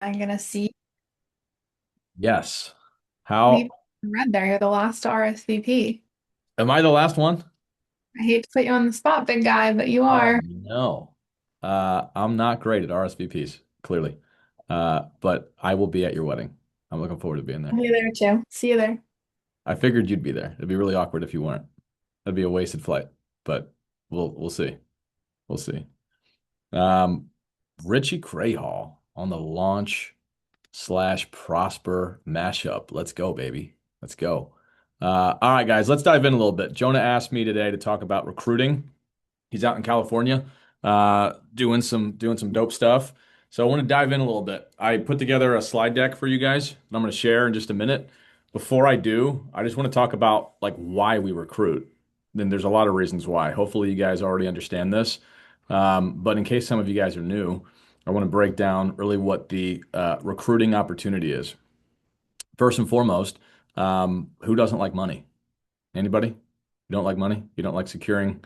I'm gonna see Yes. we How read there. You're the last to RSVP. am I the last one? I hate to put you on the spot, big guy, but you Oh are. no. I'm not great at RSVPs, clearly. But I will be at your wedding. I'm looking forward to being I'll there. be there too. See you there. I figured you'd be there. It'd be really awkward if you weren't. That'd be a wasted flight. But we'll see. We'll see. Um, Richie Crayhall on the launch slash Prosper mashup. Let's go, baby. Let's go. All right, guys, let's dive in a little bit. Jonah asked me today to talk about recruiting. He's out in California, doing some dope stuff. So I want to dive in a little bit. I put together a slide deck for you guys that I'm going to share in just a minute. Before I do, I just want to talk about like why we recruit. Then there's a lot of reasons why. Hopefully you guys already understand this. But in case some of you guys are new, I want to break down really what the recruiting opportunity is. First and foremost, who doesn't like money? Anybody? You don't like money? You don't like securing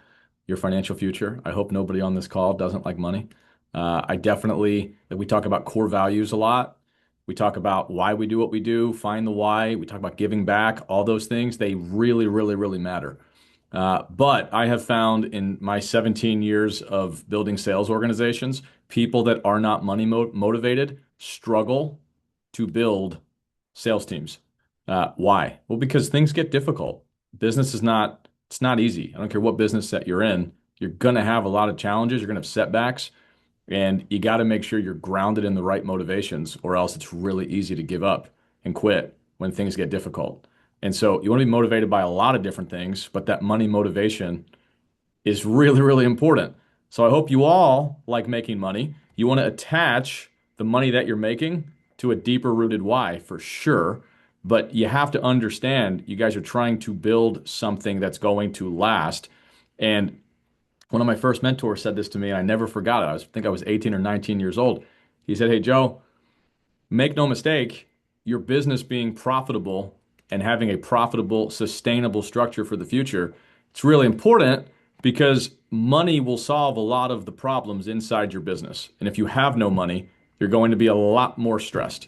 your financial future? I hope nobody on this call doesn't like money. I definitely, we talk about core values a lot. We talk about why we do what we do, find the why. We talk about giving back, all those things. They really, really, really matter. But I have found in my 17 years of building sales organizations, people that are not money motivated struggle to build sales teams. Why? Well, because things get difficult. Business is not, it's not easy. I don't care what business that you're in. You're going to have a lot of challenges. You're going to have setbacks, and you got to make sure you're grounded in the right motivations, or else it's really easy to give up and quit when things get difficult. And so you want to be motivated by a lot of different things, but that money motivation is really, really important. So I hope you all like making money. You want to attach the money that you're making to a deeper rooted why for sure. But you have to understand you guys are trying to build something that's going to last. And one of my first mentors said this to me, and I never forgot it. I think I was 18 or 19 years old. He said, "Hey, Joe, make no mistake, your business being profitable and having a profitable, sustainable structure for the future, it's really important because money will solve a lot of the problems inside your business. And if you have no money, you're going to be a lot more stressed.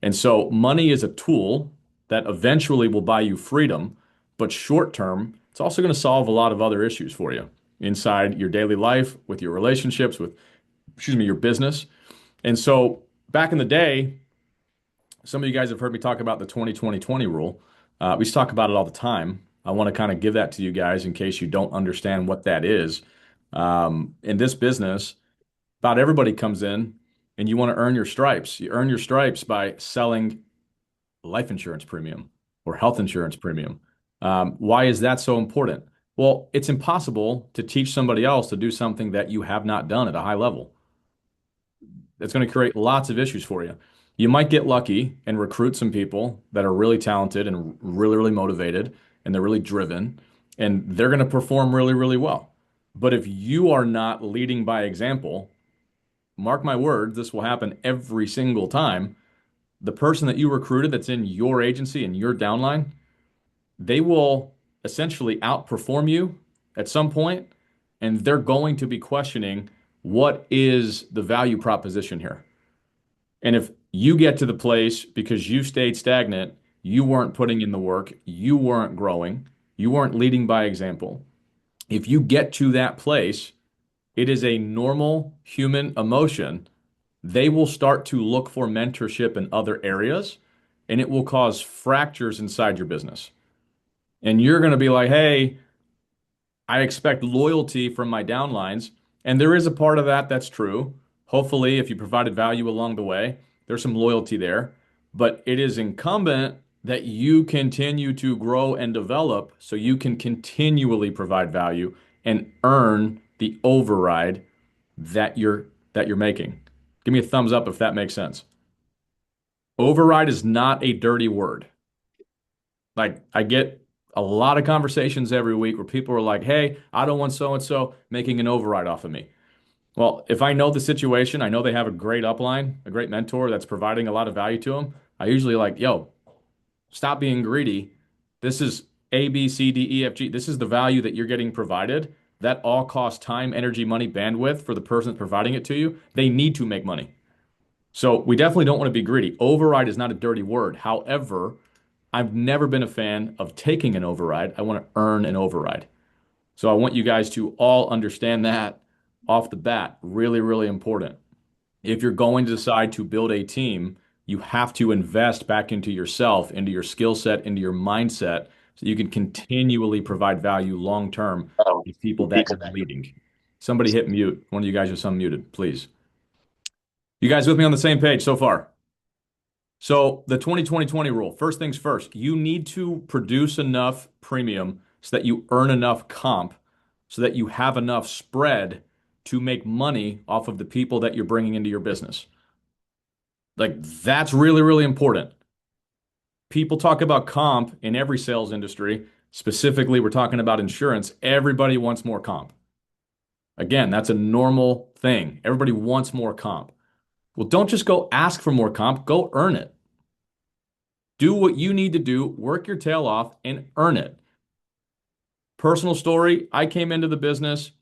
And so money is a tool that eventually will buy you freedom, but short term, it's also going to solve a lot of other issues for you inside your daily life, with your relationships, with, excuse me, your business. And so back in the day, some of you guys have heard me talk about the 20-20-20 rule. We used to talk about it all the time. I want to kind of give that to you guys in case you don't understand what that is. In this business, about everybody comes in and you want to earn your stripes. You earn your stripes by selling life insurance premium or health insurance premium. Why is that so important? Well, it's impossible to teach somebody else to do something that you have not done at a high level. That's going to create lots of issues for you. You might get lucky and recruit some people that are really talented and really, really motivated and they're really driven and they're going to perform really, really well. But if you are not leading by example, mark my words, this will happen every single time. The person that you recruited that's in your agency and your downline, they will essentially outperform you at some point, and they're going to be questioning what is the value proposition here. And if you get to the place because you stayed stagnant, you weren't putting in the work, you weren't growing, you weren't leading by example. If you get to that place, it is a normal human emotion. They will start to look for mentorship in other areas, and it will cause fractures inside your business. And you're going to be like, hey, I expect loyalty from my downlines, and there is a part of that that's true. Hopefully, if you provided value along the way, there's some loyalty there. But it is incumbent that you continue to grow and develop so you can continually provide value and earn the override that you're making. Give me a thumbs up if that makes sense. Override is not a dirty word. Like I get a lot of conversations every week where people are like, "Hey, I don't want so and so making an override off of me." Well, if I know the situation, I know they have a great upline, a great mentor that's providing a lot of value to them. I usually like, "Yo, stop being greedy. This is A, B, C, D, E, F, G. This is the value that you're getting provided. That all costs time, energy, money, bandwidth for the person that's providing it to you. They need to make money. So we definitely don't want to be greedy. Override is not a dirty word. However, I've never been a fan of taking an override. I want to earn an override. So I want you guys to all understand that off the bat. Really, really important. If you're going to decide to build a team, you have to invest back into yourself, into your skill set, into your mindset, so you can continually provide value long term to people that you're leading. Somebody hit mute. One of you guys is unmuted, please. You guys with me on the same page so far? So the 20-20-20 rule, first things first, you need to produce enough premium so that you earn enough comp so that you have enough spread to make money off of the people that you're bringing into your business. Like that's really, really important. People talk about comp in every sales industry. Specifically, we're talking about insurance. Everybody wants more comp. Again, that's a normal thing. Everybody wants more comp. Well, don't just go ask for more comp, go earn it. Do what you need to do, work your tail off, and earn it. Personal story, I came into the business.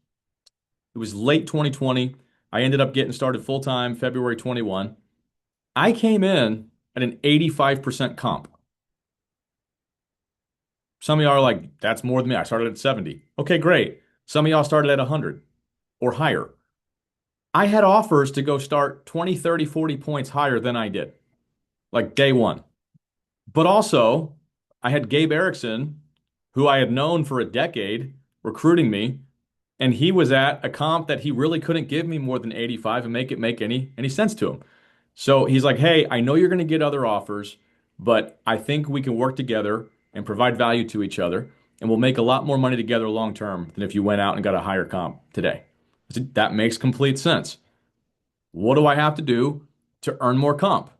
It was late 2020. I ended up getting started full time February 21. I came in at an 85% comp. Some of y'all are like, that's more than me. I started at 70. Okay, great. Some of y'all started at 100 or higher. I had offers to go start 20, 30, 40 points higher than I did, like day one. But also, I had Gabe Erickson, who I had known for a decade, recruiting me, and he was at a comp that he really couldn't give me more than 85 and make any sense to him. So he's like, "Hey, I know you're going to get other offers, but I think we can work together and provide value to each other, and we'll make a lot more money together long term than if you went out and got a higher comp today." I said, "That makes complete sense. What do I have to do to earn more comp?"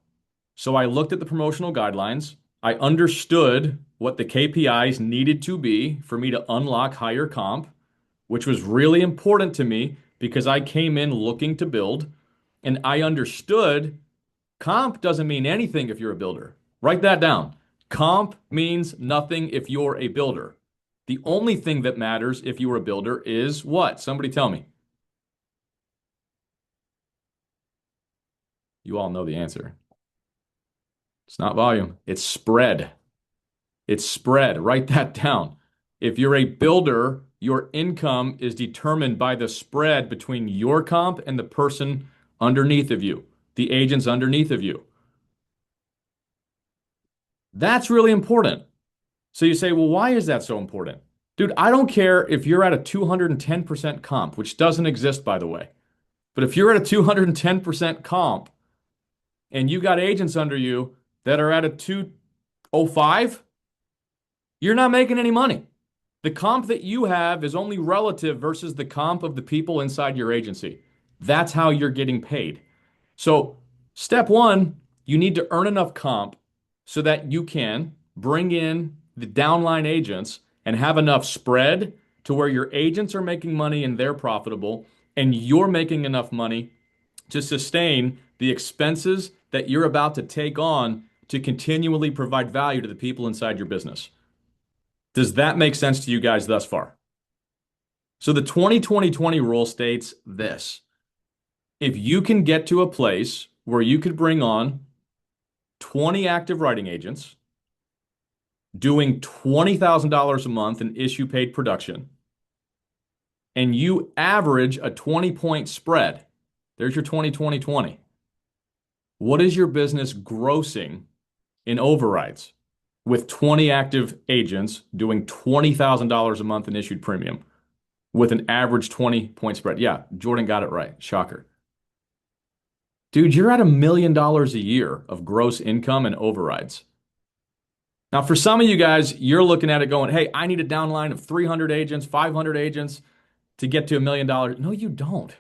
So I looked at the promotional guidelines. I understood what the KPIs needed to be for me to unlock higher comp, which was really important to me because I came in looking to build. And I understood comp doesn't mean anything if you're a builder. Write that down. Comp means nothing if you're a builder. The only thing that matters if you're a builder is what? Somebody tell me. You all know the answer. It's not volume, it's spread. It's spread. Write that down. If you're a builder, your income is determined by the spread between your comp and the person underneath of you, the agents underneath of you. That's really important. So you say, well, why is that so important? Dude, I don't care if you're at a 210% comp, which doesn't exist, by the way. But if you're at a 210% comp and you got agents under you that are at a 205, you're not making any money. The comp that you have is only relative versus the comp of the people inside your agency. That's how you're getting paid. So, step one, you need to earn enough comp so that you can bring in the downline agents and have enough spread to where your agents are making money and they're profitable, and you're making enough money to sustain the expenses that you're about to take on to continually provide value to the people inside your business. Does that make sense to you guys thus far? So the 20-20-20 rule states this. If you can get to a place where you could bring on 20 active writing agents doing $20,000 a month in issue paid production, and you average a 20-point spread, there's your 20-20-20. What is your business grossing in overrides with 20 active agents doing $20,000 a month in issued premium with an average 20-point spread? Yeah, Jordan got it right. Shocker. Dude, you're at $1 million a year of gross income and overrides. Now, for some of you guys, you're looking at it going, hey, I need a downline of 300 agents, 500 agents to get to $1 million. No, you don't.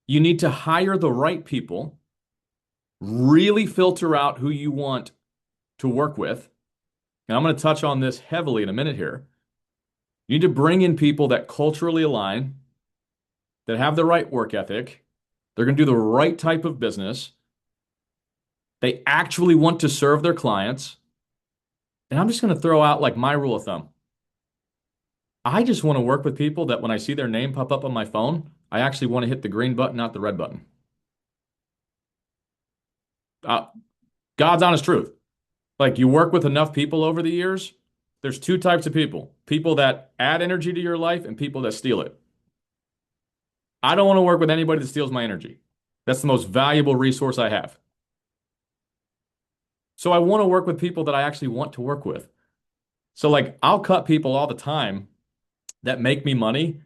You need to hire the right people, really filter out who you want to work with. And I'm going to touch on this heavily in a minute here. You need to bring in people that culturally align, that have the right work ethic. They're going to do the right type of business. They actually want to serve their clients. And I'm just going to throw out like my rule of thumb. I just want to work with people that when I see their name pop up on my phone, I actually want to hit the green button, not the red button. Uh, God's honest truth. Like you work with enough people over the years, there's two types of people. People that add energy to your life and people that steal it. I don't want to work with anybody that steals my energy. That's the most valuable resource I have. So I want to work with people that I actually want to work with. So like I'll cut people all the time that make me money,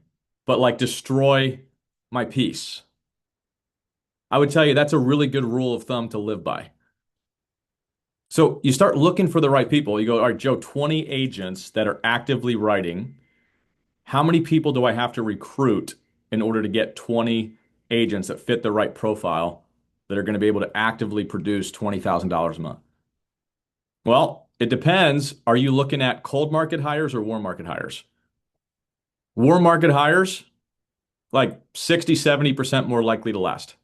but like destroy my peace. I would tell you that's a really good rule of thumb to live by. So you start looking for the right people. You go, all right, Joe, 20 agents that are actively writing. How many people do I have to recruit in order to get 20 agents that fit the right profile that are going to be able to actively produce $20,000 a month? Well, it depends. Are you looking at cold market hires or warm market hires? Warm market hires, like 60, 70% more likely to last.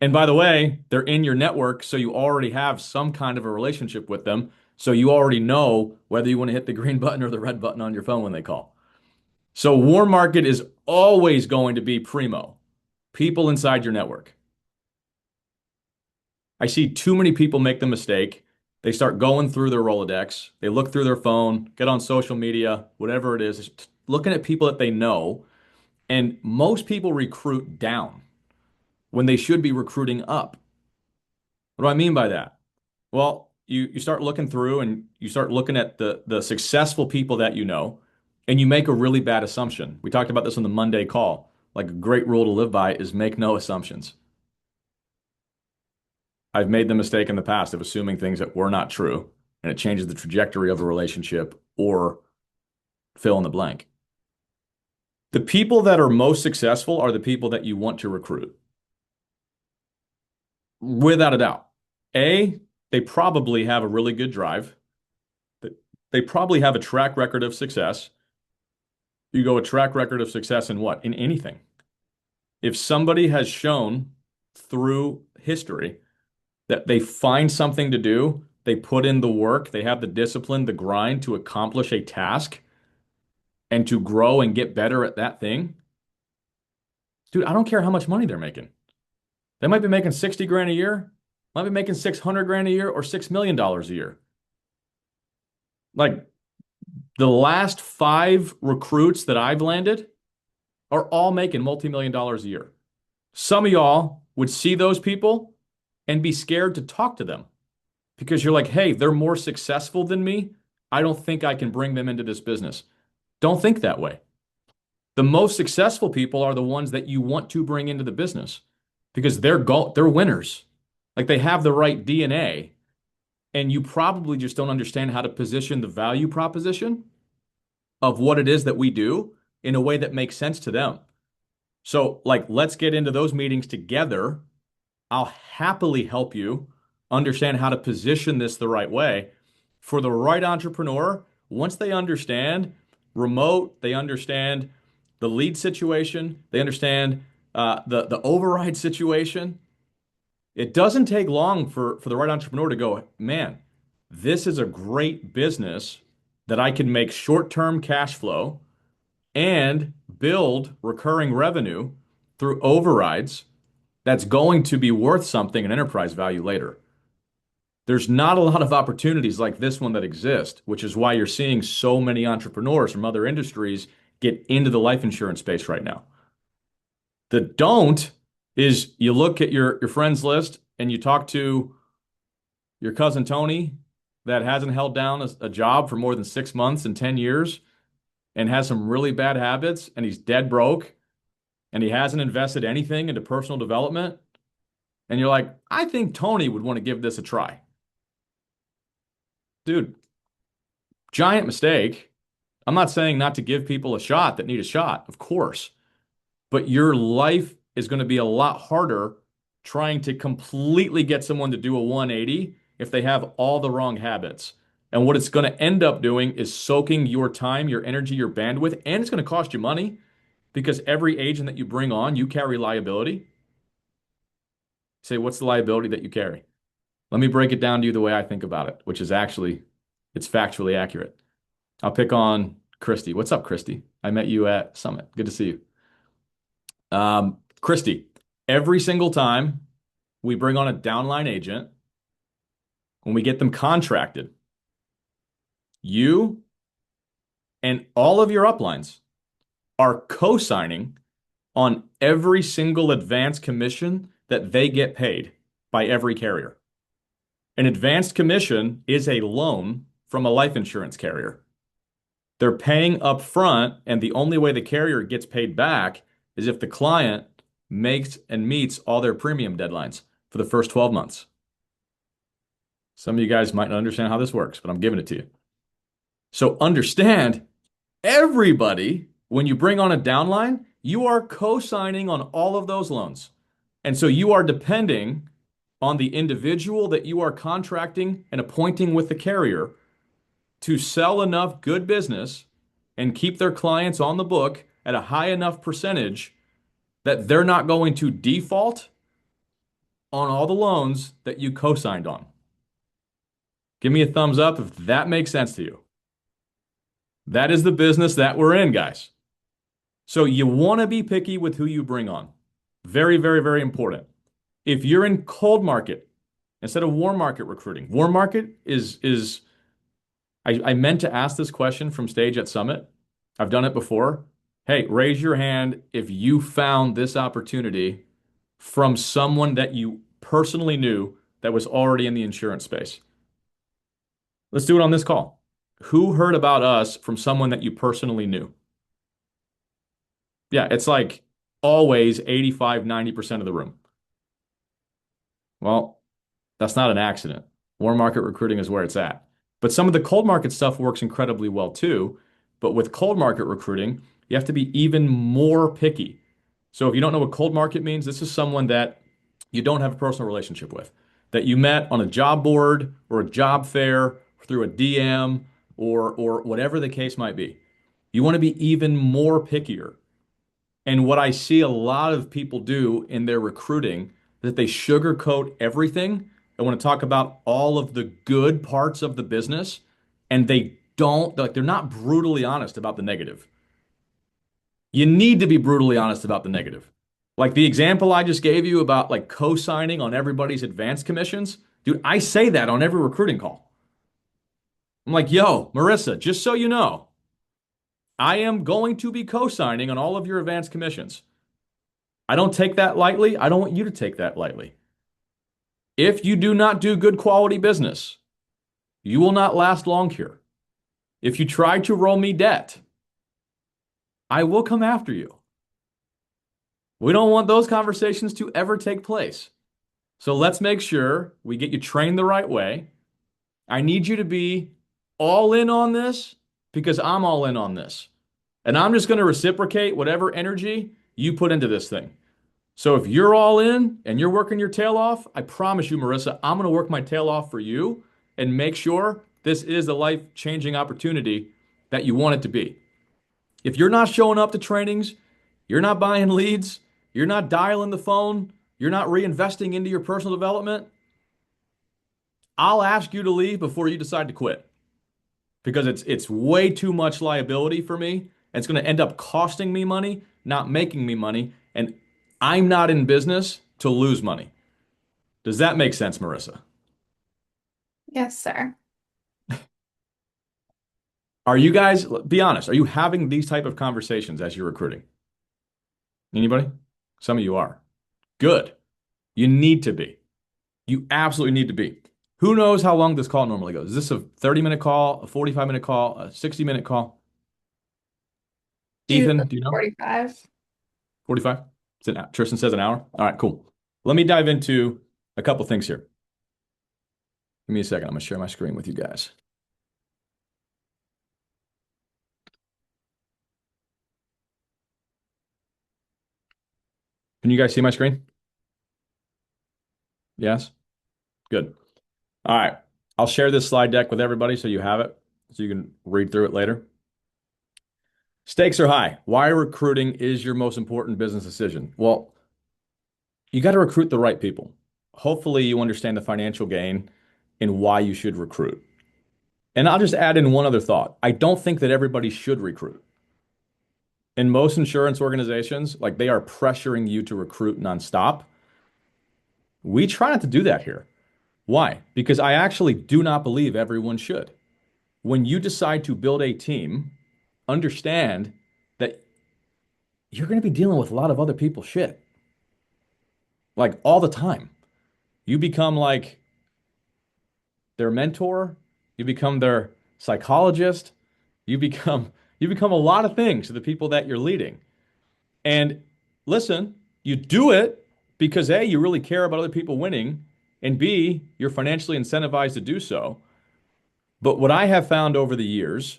And by the way, they're in your network, so you already have some kind of a relationship with them. So you already know whether you want to hit the green button or the red button on your phone when they call. So warm market is always going to be primo, people inside your network. I see too many people make the mistake. They start going through their Rolodex, they look through their phone, get on social media, whatever it is, looking at people that they know. And most people recruit down when they should be recruiting up. What do I mean by that? Well, you start looking through and you start looking at the successful people that you know, and you make a really bad assumption. We talked about this on the Monday call. Like a great rule to live by is make no assumptions. I've made the mistake in the past of assuming things that were not true, and it changes the trajectory of a relationship or fill in the blank. The people that are most successful are the people that you want to recruit, without a doubt. A, they probably have a really good drive. They probably have a track record of success. You go a track record of success in what? In anything. If somebody has shown through history that they find something to do, they put in the work, they have the discipline, the grind to accomplish a task and to grow and get better at that thing, dude, I don't care how much money they're making. They might be making 60 grand a year, might be making 600 grand a year or $6 million a year. Like the last five recruits that I've landed are all making multi-million dollars a year. Some of y'all would see those people and be scared to talk to them because you're like, hey, they're more successful than me. I don't think I can bring them into this business. Don't think that way. The most successful people are the ones that you want to bring into the business because they're winners. Like they have the right DNA, and you probably just don't understand how to position the value proposition of what it is that we do in a way that makes sense to them. So, like, let's get into those meetings together. I'll happily help you understand how to position this the right way for the right entrepreneur. Once they understand remote, they understand the lead situation, they understand the override situation. It doesn't take long for the right entrepreneur to go, man, this is a great business that I can make short-term cash flow and build recurring revenue through overrides that's going to be worth something in enterprise value later. There's not a lot of opportunities like this one that exist, which is why you're seeing so many entrepreneurs from other industries get into the life insurance space right now. The don't is you look at your friends list and you talk to your cousin Tony that hasn't held down a job for more than 6 months in 10 years and has some really bad habits and he's dead broke and he hasn't invested anything into personal development. And you're like, I think Tony would want to give this a try. Dude, giant mistake. I'm not saying not to give people a shot that need a shot, of course, but your life is going to be a lot harder trying to completely get someone to do a 180 if they have all the wrong habits. And what it's going to end up doing is soaking your time, your energy, your bandwidth, and it's going to cost you money because every agent that you bring on, you carry liability. Say, what's the liability that you carry? Let me break it down to you the way I think about it, which is actually, it's factually accurate. I'll pick on Christy. What's up, Christy? I met you at Summit. Good to see you. Christy, every single time we bring on a downline agent, when we get them contracted, you and all of your uplines are co-signing on every single advance commission that they get paid by every carrier. An advanced commission is a loan from a life insurance carrier. They're paying up front, and the only way the carrier gets paid back is if the client makes and meets all their premium deadlines for the first 12 months. Some of you guys might not understand how this works, but I'm giving it to you. So understand, everybody, when you bring on a downline, you are co-signing on all of those loans. And so you are depending on the individual that you are contracting and appointing with the carrier to sell enough good business and keep their clients on the book at a high enough percentage that they're not going to default on all the loans that you co-signed on. Give me a thumbs up if that makes sense to you. That is the business that we're in, guys. So you want to be picky with who you bring on. Very, very, very important. If you're in cold market instead of warm market recruiting, warm market is I meant to ask this question from stage at Summit. I've done it before. Hey, raise your hand if you found this opportunity from someone that you personally knew that was already in the insurance space. Let's do it on this call. Who heard about us from someone that you personally knew? Yeah, it's like always 85, 90% of the room. Well, that's not an accident. Warm market recruiting is where it's at. But some of the cold market stuff works incredibly well too. But with cold market recruiting, you have to be even more picky. So if you don't know what cold market means, this is someone that you don't have a personal relationship with, that you met on a job board or a job fair through a DM or whatever the case might be. You want to be even more pickier. And what I see a lot of people do in their recruiting, that they sugarcoat everything. They want to talk about all of the good parts of the business, and they don't, like, they're not brutally honest about the negative. You need to be brutally honest about the negative. Like the example I just gave you about like co-signing on everybody's advance commissions. Dude, I say that on every recruiting call. I'm like, yo, Marissa, just so you know, I am going to be co-signing on all of your advance commissions. I don't take that lightly. I don't want you to take that lightly. If you do not do good quality business, you will not last long here. If you try to roll me debt, I will come after you. We don't want those conversations to ever take place. So let's make sure we get you trained the right way. I need you to be all in on this because I'm all in on this. And I'm just going to reciprocate whatever energy you put into this thing. So if you're all in and you're working your tail off, I promise you, Marissa, I'm going to work my tail off for you and make sure this is the life-changing opportunity that you want it to be. If you're not showing up to trainings, you're not buying leads, you're not dialing the phone, you're not reinvesting into your personal development, I'll ask you to leave before you decide to quit because it's way too much liability for me. And it's going to end up costing me money, not making me money. And I'm not in business to lose money. Does that make sense, Marissa? Yes, sir. Are you guys, be honest, are you having these type of conversations as you're recruiting? Anybody? Some of you are. Good. You need to be. You absolutely need to be. Who knows how long this call normally goes? Is this a 30-minute call, a 45-minute call, a 60-minute call? Do the Ethan, do you know? 45. 45? Tristan says an hour. All right, cool. Let me dive into a couple things here. Give me a second. I'm going to share my screen with you guys. Can you guys see my screen? Yes? Good. All right. I'll share this slide deck with everybody so you have it, so you can read through it later. Stakes are high. Why recruiting is your most important business decision? Well, you got to recruit the right people. Hopefully, you understand the financial gain and why you should recruit. And I'll just add in one other thought. I don't think that everybody should recruit. In most insurance organizations, like they are pressuring you to recruit nonstop. We try not to do that here. Why? Because I actually do not believe everyone should. When you decide to build a team, understand that you're going to be dealing with a lot of other people's shit, like all the time. You become like their mentor, you become their psychologist, you become you become a lot of things to the people that you're leading. And listen, you do it because A, you really care about other people winning, and B, you're financially incentivized to do so. But what I have found over the years,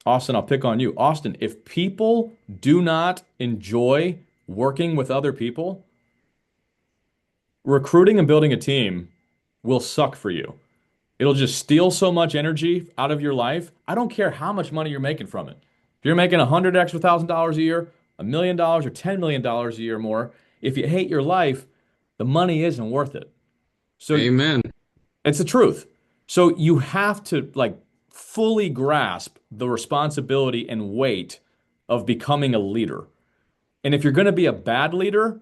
Austin, I'll pick on you. Austin, if people do not enjoy working with other people, recruiting and building a team will suck for you. It'll just steal so much energy out of your life. I don't care how much money you're making from it. If you're making 100 extra thousand dollars a year, $1 million or $10 million a year more, if you hate your life, the money isn't worth it. So Amen. it's the truth. So you have to like fully grasp the responsibility and weight of becoming a leader. And if you're going to be a bad leader,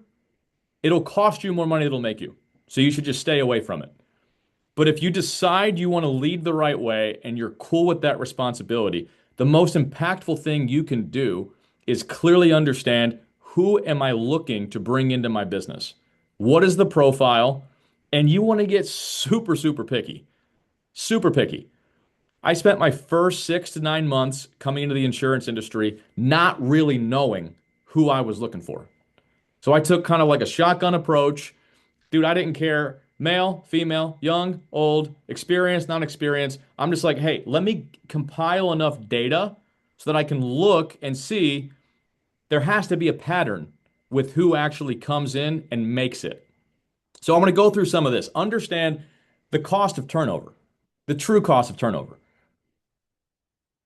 it'll cost you more money than it'll make you. So you should just stay away from it. But if you decide you want to lead the right way and you're cool with that responsibility, the most impactful thing you can do is clearly understand who am I looking to bring into my business? What is the profile? And you want to get super, super picky. Super picky. I spent my first 6 to 9 months coming into the insurance industry not really knowing who I was looking for. So I took kind of like a shotgun approach. Dude, I didn't care. Male, female, young, old, experienced, non experienced. I'm just like, hey, let me compile enough data so that I can look and see there has to be a pattern with who actually comes in and makes it. So I'm going to go through some of this. Understand the cost of turnover, the true cost of turnover.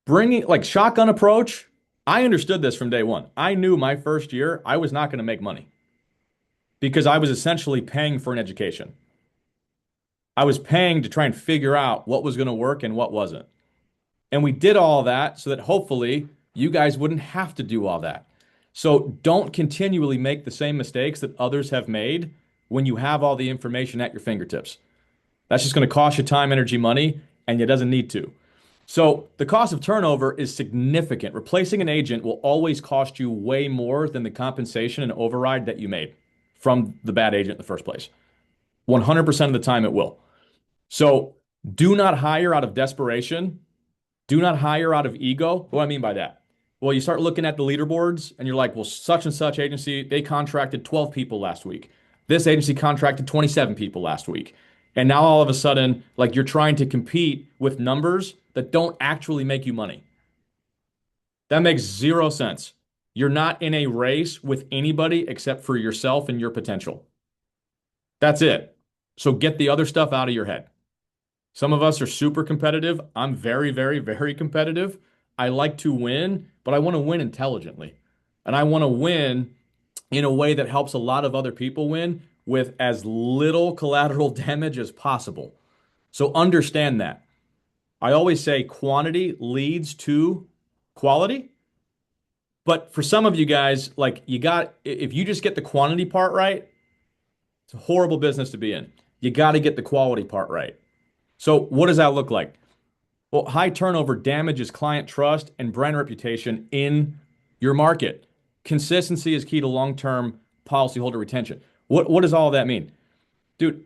Bringing like shotgun approach, I understood this from day one. I knew my first year I was not going to make money because I was essentially paying for an education. I was paying to try and figure out what was going to work and what wasn't. And we did all that so that hopefully you guys wouldn't have to do all that. So don't continually make the same mistakes that others have made when you have all the information at your fingertips. That's just going to cost you time, energy, money, and it doesn't need to. So the cost of turnover is significant. Replacing an agent will always cost you way more than the compensation and override that you made from the bad agent in the first place. 100% of the time it will. So do not hire out of desperation. Do not hire out of ego. What do I mean by that? Well, you start looking at the leaderboards and you're like, well, such and such agency, they contracted 12 people last week. This agency contracted 27 people last week. And now all of a sudden, like you're trying to compete with numbers that don't actually make you money. That makes zero sense. You're not in a race with anybody except for yourself and your potential. That's it. So get the other stuff out of your head. Some of us are super competitive. I'm very, very, very competitive. I like to win, but I want to win intelligently. And I want to win in a way that helps a lot of other people win with as little collateral damage as possible. So understand that. I always say quantity leads to quality. But for some of you guys, like you got, if you just get the quantity part right, it's a horrible business to be in. You got to get the quality part right. So what does that look like? Well, high turnover damages client trust and brand reputation in your market. Consistency is key to long-term policyholder retention. What does all of that mean? Dude,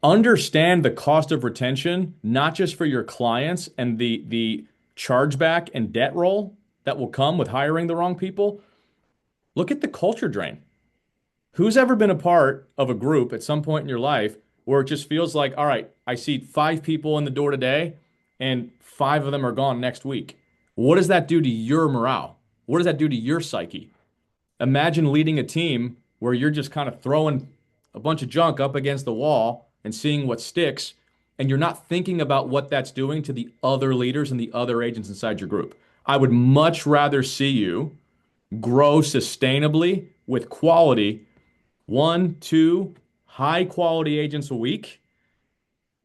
understand the cost of retention, not just for your clients and the chargeback and debt roll that will come with hiring the wrong people. Look at the culture drain. Who's ever been a part of a group at some point in your life where it just feels like, all right, I see 5 people in the door today and 5 of them are gone next week? What does that do to your morale? What does that do to your psyche? Imagine leading a team where you're just kind of throwing a bunch of junk up against the wall and seeing what sticks, and you're not thinking about what that's doing to the other leaders and the other agents inside your group. I would much rather see you grow sustainably with quality, one, two high quality agents a week,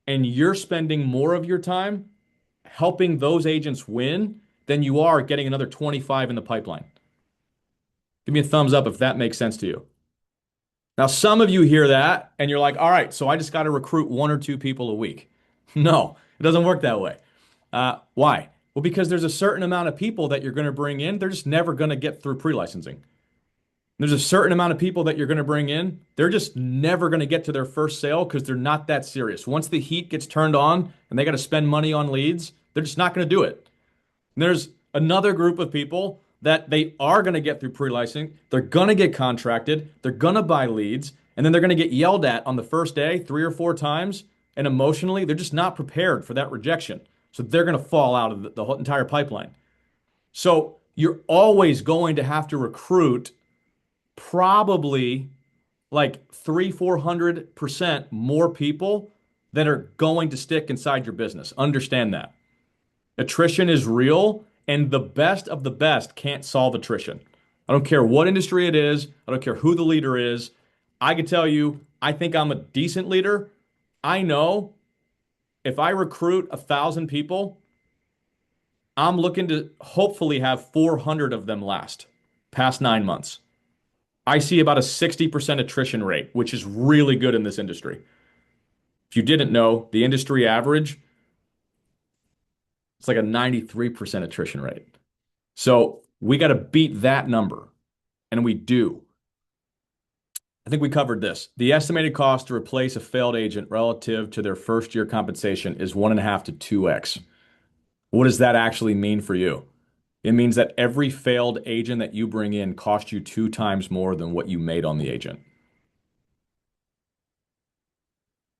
and you're spending more of your time helping those agents win than you are getting another 25 in the pipeline. Give me a thumbs up if that makes sense to you. Now, some of you hear that and you're like, all right, so I just got to recruit one or two people a week. No, it doesn't work that way. Why? Well, because there's a certain amount of people that you're going to bring in. They're just never going to get through pre-licensing. There's a certain amount of people that you're going to bring in. They're just never going to get to their first sale because they're not that serious. Once the heat gets turned on and they got to spend money on leads, they're just not going to do it. And there's another group of people that they are going to get through pre-licensing. They're going to get contracted. They're going to buy leads. And then they're going to get yelled at on the first day 3 or 4 times. And emotionally, they're just not prepared for that rejection. So they're going to fall out of the whole entire pipeline. So you're always going to have to recruit probably like 400% more people that are going to stick inside your business. Understand that. Attrition is real, and the best of the best can't solve attrition. I don't care what industry it is, I don't care who the leader is. I can tell you, I think I'm a decent leader. I know if I recruit 1,000 people, I'm looking to hopefully have 400 of them last past 9 months. I see about a 60% attrition rate, which is really good in this industry. If you didn't know, the industry average, it's like a 93% attrition rate. So we got to beat that number, and we do. I think we covered this. The estimated cost to replace a failed agent relative to their first year compensation is 1.5 to 2x. What does that actually mean for you? It means that every failed agent that you bring in cost you 2 times more than what you made on the agent.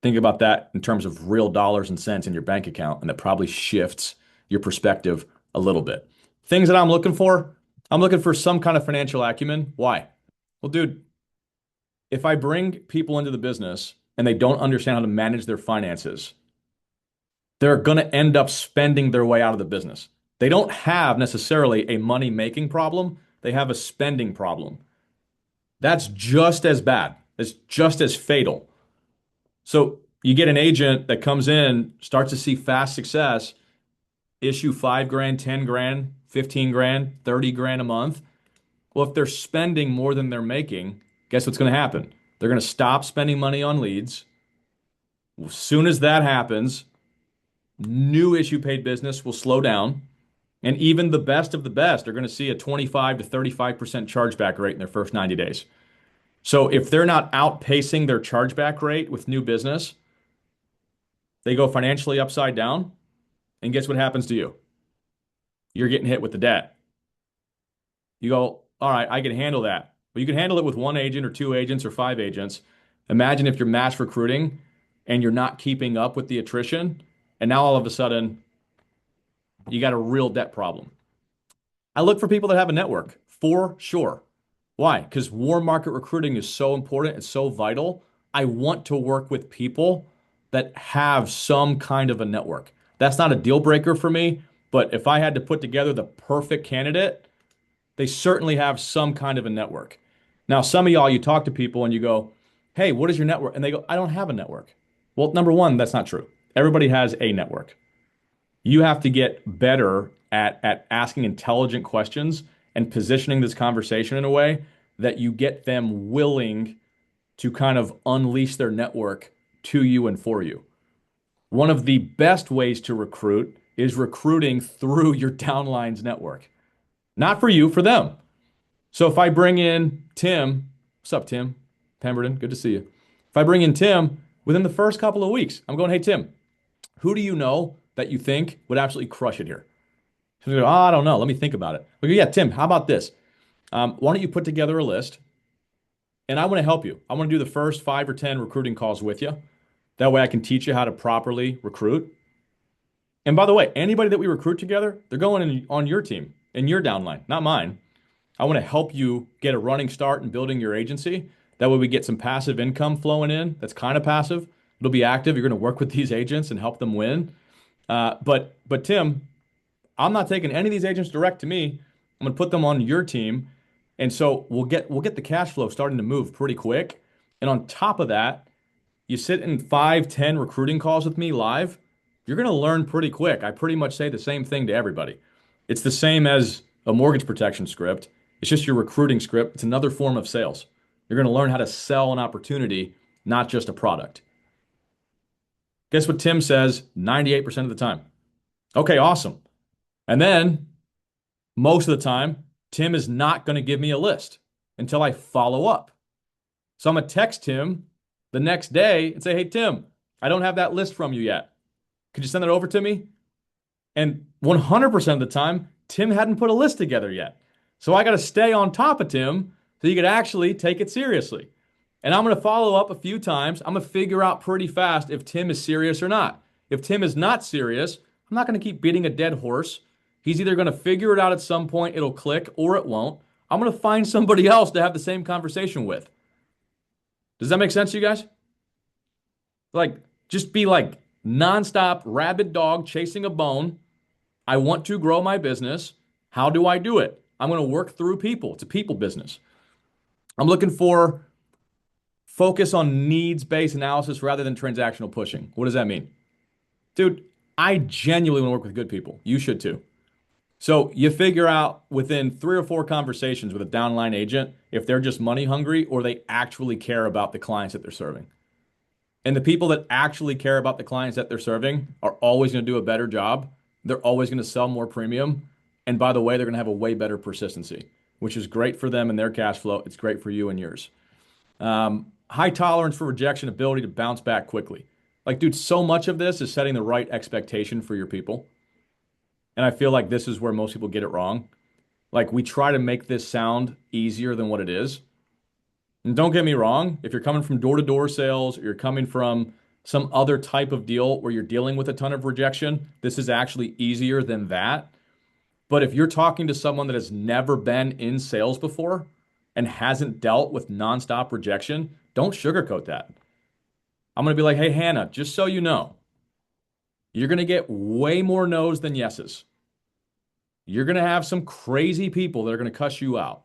Think about that in terms of real dollars and cents in your bank account, and that probably shifts your perspective a little bit. Things that I'm looking for some kind of financial acumen. Why? Well, dude, if I bring people into the business and they don't understand how to manage their finances, they're going to end up spending their way out of the business. They don't have necessarily a money making problem, they have a spending problem. That's just as bad, it's just as fatal. So you get an agent that comes in, starts to see fast success, issue 5 grand, 10 grand, 15 grand, 30 grand a month. Well, if they're spending more than they're making, guess what's going to happen? They're going to stop spending money on leads. As soon as that happens, new issue paid business will slow down. And even the best of the best are going to see a 25 to 35% chargeback rate in their first 90 days. So if they're not outpacing their chargeback rate with new business, they go financially upside down. And guess what happens to you? You're getting hit with the debt. You go, all right, I can handle that. Well, you can handle it with one agent or two agents or five agents. Imagine if you're mass recruiting and you're not keeping up with the attrition, and now all of a sudden you got a real debt problem. I look for people that have a network for sure. Why? Because warm market recruiting is so important. It's so vital. I want to work with people that have some kind of a network. That's not a deal breaker for me, but if I had to put together the perfect candidate, they certainly have some kind of a network. Now, some of y'all, you talk to people and you go, hey, what is your network? And they go, I don't have a network. Well, number one, that's not true. Everybody has a network. You have to get better at asking intelligent questions and positioning this conversation in a way that you get them willing to kind of unleash their network to you and for you. One of the best ways to recruit is recruiting through your downline's network. Not for you, for them. So if I bring in Tim, what's up, Tim? Pemberton, good to see you. If I bring in Tim, within the first couple of weeks, I'm going, hey, Tim, who do you know that you think would absolutely crush it here? So go, oh, I don't know. Let me think about it. I go, yeah, Tim, how about this? Why don't you put together a list? And I want to help you. I want to do the first 5 or 10 recruiting calls with you. That way I can teach you how to properly recruit. And by the way, anybody that we recruit together, they're going on your team, in your downline, not mine. I want to help you get a running start in building your agency. That way we get some passive income flowing in. That's kind of passive. It'll be active. You're going to work with these agents and help them win. But Tim, I'm not taking any of these agents direct to me. I'm going to put them on your team. And so we'll get the cash flow starting to move pretty quick. And on top of that, you sit in 5, 10 recruiting calls with me live, you're going to learn pretty quick. I pretty much say the same thing to everybody. It's the same as a mortgage protection script. It's just your recruiting script. It's another form of sales. You're going to learn how to sell an opportunity, not just a product. Guess what Tim says 98% of the time? Okay, awesome. And then most of the time, Tim is not going to give me a list until I follow up. So I'm going to text Tim the next day and say, hey, Tim, I don't have that list from you yet. Could you send that over to me? And 100% of the time, Tim hadn't put a list together yet. So I got to stay on top of Tim so he could actually take it seriously. And I'm going to follow up a few times. I'm going to figure out pretty fast if Tim is serious or not. If Tim is not serious, I'm not going to keep beating a dead horse. He's either going to figure it out at some point, it'll click, or it won't. I'm going to find somebody else to have the same conversation with. Does that make sense to you guys? Like, just be like nonstop rabid dog chasing a bone. I want to grow my business. How do I do it? I'm going to work through people. It's a people business. I'm looking for focus on needs-based analysis rather than transactional pushing. What does that mean? Dude, I genuinely want to work with good people. You should too. So you figure out within 3 or 4 conversations with a downline agent if they're just money hungry or they actually care about the clients that they're serving. And the people that actually care about the clients that they're serving are always going to do a better job. They're always going to sell more premium. And by the way, they're going to have a way better persistency, which is great for them and their cash flow. It's great for you and yours. High tolerance for rejection, ability to bounce back quickly. Like, dude, so much of this is setting the right expectation for your people. And I feel like this is where most people get it wrong. Like, we try to make this sound easier than what it is. And don't get me wrong, if you're coming from door to door sales or you're coming from some other type of deal where you're dealing with a ton of rejection, this is actually easier than that. But if you're talking to someone that has never been in sales before and hasn't dealt with nonstop rejection, don't sugarcoat that. I'm going to be like, hey, Hannah, just so you know, you're going to get way more no's than yeses. You're going to have some crazy people that are going to cuss you out.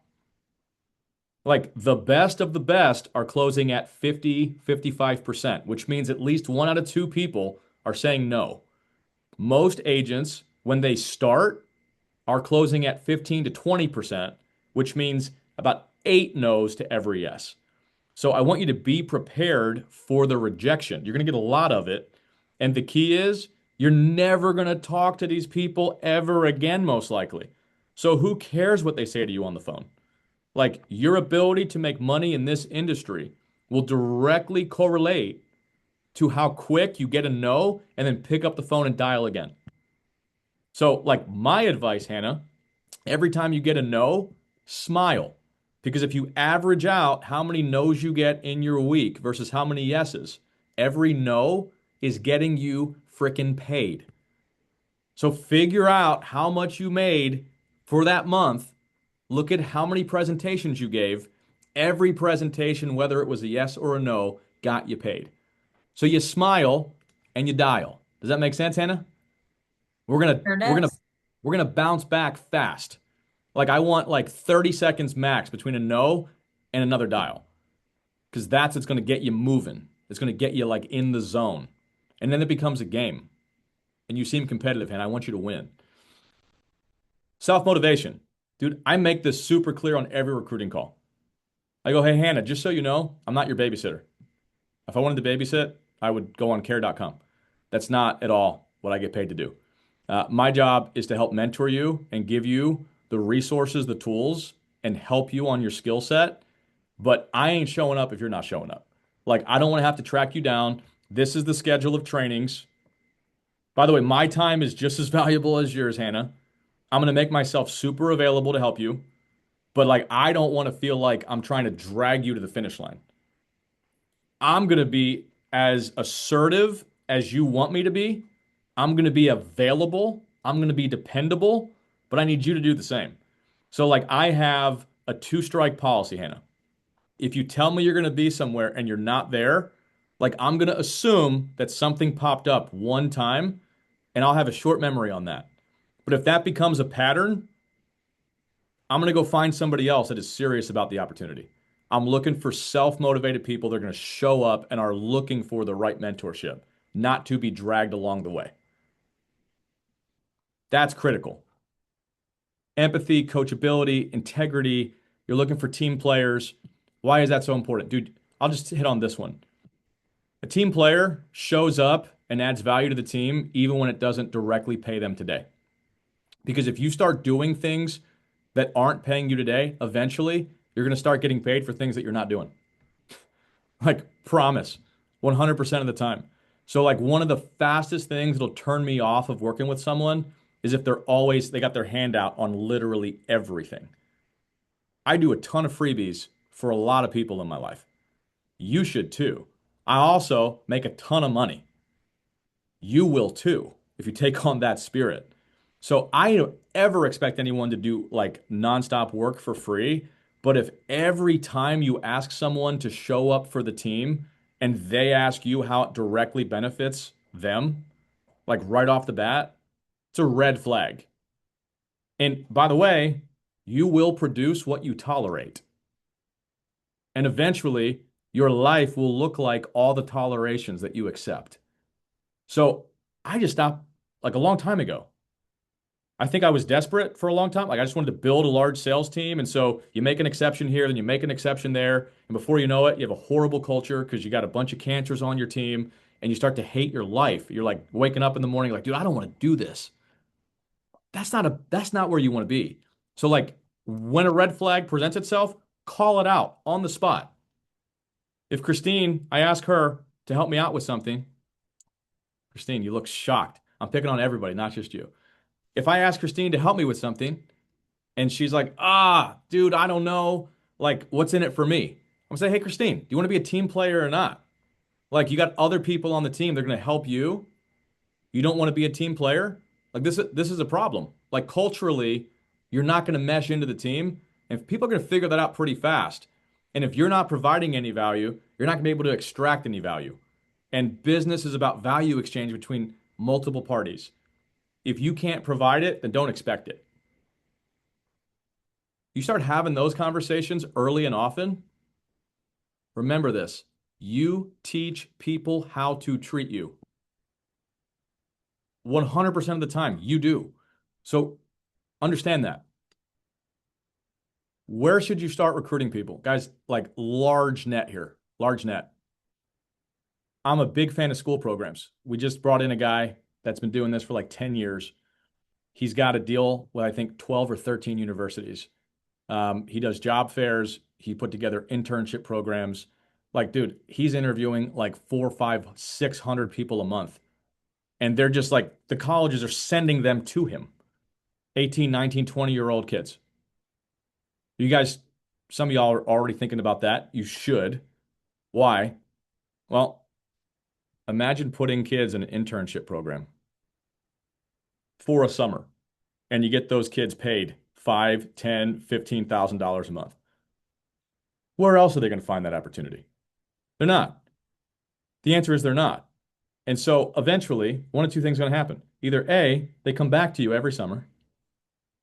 Like the best of the best are closing at 50, 55%, which means at least 1 out of 2 people are saying no. Most agents, when they start, are closing at 15 to 20%, which means about 8 no's to every yes. So I want you to be prepared for the rejection. You're going to get a lot of it. And the key is you're never going to talk to these people ever again, most likely. So who cares what they say to you on the phone? Like your ability to make money in this industry will directly correlate to how quick you get a no and then pick up the phone and dial again. So, like my advice, Hannah, every time you get a no, smile. Because if you average out how many no's you get in your week versus how many yeses, every no is getting you freaking paid. So figure out how much you made for that month. Look at how many presentations you gave. Every presentation, whether it was a yes or a no, got you paid. So you smile and you dial. Does that make sense, Hannah? We're gonna Sure we're gonna does. we're gonna bounce back fast. Like I want like 30 seconds max between a no and another dial. Because that's what's gonna get you moving. It's gonna get you like in the zone. And then it becomes a game. And you seem competitive, and I want you to win. Self-motivation. Dude, I make this super clear on every recruiting call. I go, hey, Hannah, just so you know, I'm not your babysitter. If I wanted to babysit, I would go on care.com. That's not at all what I get paid to do. My job is to help mentor you and give you the resources, the tools, and help you on your skill set. But I ain't showing up if you're not showing up. Like, I don't want to have to track you down. This is the schedule of trainings. By the way, my time is just as valuable as yours, Hannah. I'm going to make myself super available to help you. But like, I don't want to feel like I'm trying to drag you to the finish line. I'm going to be as assertive as you want me to be. I'm going to be available. I'm going to be dependable, but I need you to do the same. So, like, I have a 2 strike policy, Hannah. If you tell me you're going to be somewhere and you're not there, like, I'm going to assume that something popped up one time and I'll have a short memory on that. But if that becomes a pattern, I'm going to go find somebody else that is serious about the opportunity. I'm looking for self-motivated people that are going to show up and are looking for the right mentorship, not to be dragged along the way. That's critical. Empathy, coachability, integrity. You're looking for team players. Why is that so important? Dude, I'll just hit on this one. A team player shows up and adds value to the team even when it doesn't directly pay them today. Because if you start doing things that aren't paying you today, eventually you're going to start getting paid for things that you're not doing. Like, promise, 100% of the time. So, like, one of the fastest things that'll turn me off of working with someone is if they got their hand out on literally everything. I do a ton of freebies for a lot of people in my life. You should too. I also make a ton of money. You will too if you take on that spirit. So I don't ever expect anyone to do like nonstop work for free. But if every time you ask someone to show up for the team and they ask you how it directly benefits them, like right off the bat, it's a red flag. And by the way, you will produce what you tolerate. And eventually, your life will look like all the tolerations that you accept. So I just stopped like a long time ago. I think I was desperate for a long time. Like I just wanted to build a large sales team. And so you make an exception here, then you make an exception there. And before you know it, you have a horrible culture because you got a bunch of cancers on your team and you start to hate your life. You're like waking up in the morning like, dude, I don't want to do this. That's not where you want to be. So like when a red flag presents itself, call it out on the spot. If Christine, I ask her to help me out with something, Christine, you look shocked. I'm picking on everybody, not just you. If I ask Christine to help me with something and she's like, dude, I don't know, like, what's in it for me? I'm gonna say, hey, Christine, do you want to be a team player or not? Like, you got other people on the team, they're gonna help you. You don't want to be a team player? Like, this is a problem. Like, culturally, you're not gonna mesh into the team, and people are gonna figure that out pretty fast. And if you're not providing any value, you're not gonna be able to extract any value. And business is about value exchange between multiple parties. If you can't provide it, then don't expect it. You start having those conversations early and often. Remember this, you teach people how to treat you. 100% of the time, you do. So understand that. Where should you start recruiting people? Guys, like large net here, large net. I'm a big fan of school programs. We just brought in a guy that's been doing this for like 10 years. He's got a deal with, I think, 12 or 13 universities. He does job fairs. He put together internship programs. Like, dude, he's interviewing like 4, 5, 600 people a month. And they're just like, the colleges are sending them to him. 18, 19, 20-year-old kids. You guys, some of y'all are already thinking about that. You should. Why? Well, imagine putting kids in an internship program for a summer and you get those kids paid 5, 10, $15,000 a month. Where else are they going to find that opportunity? They're not. The answer is they're not. And so eventually, one of two things are going to happen. Either A, they come back to you every summer,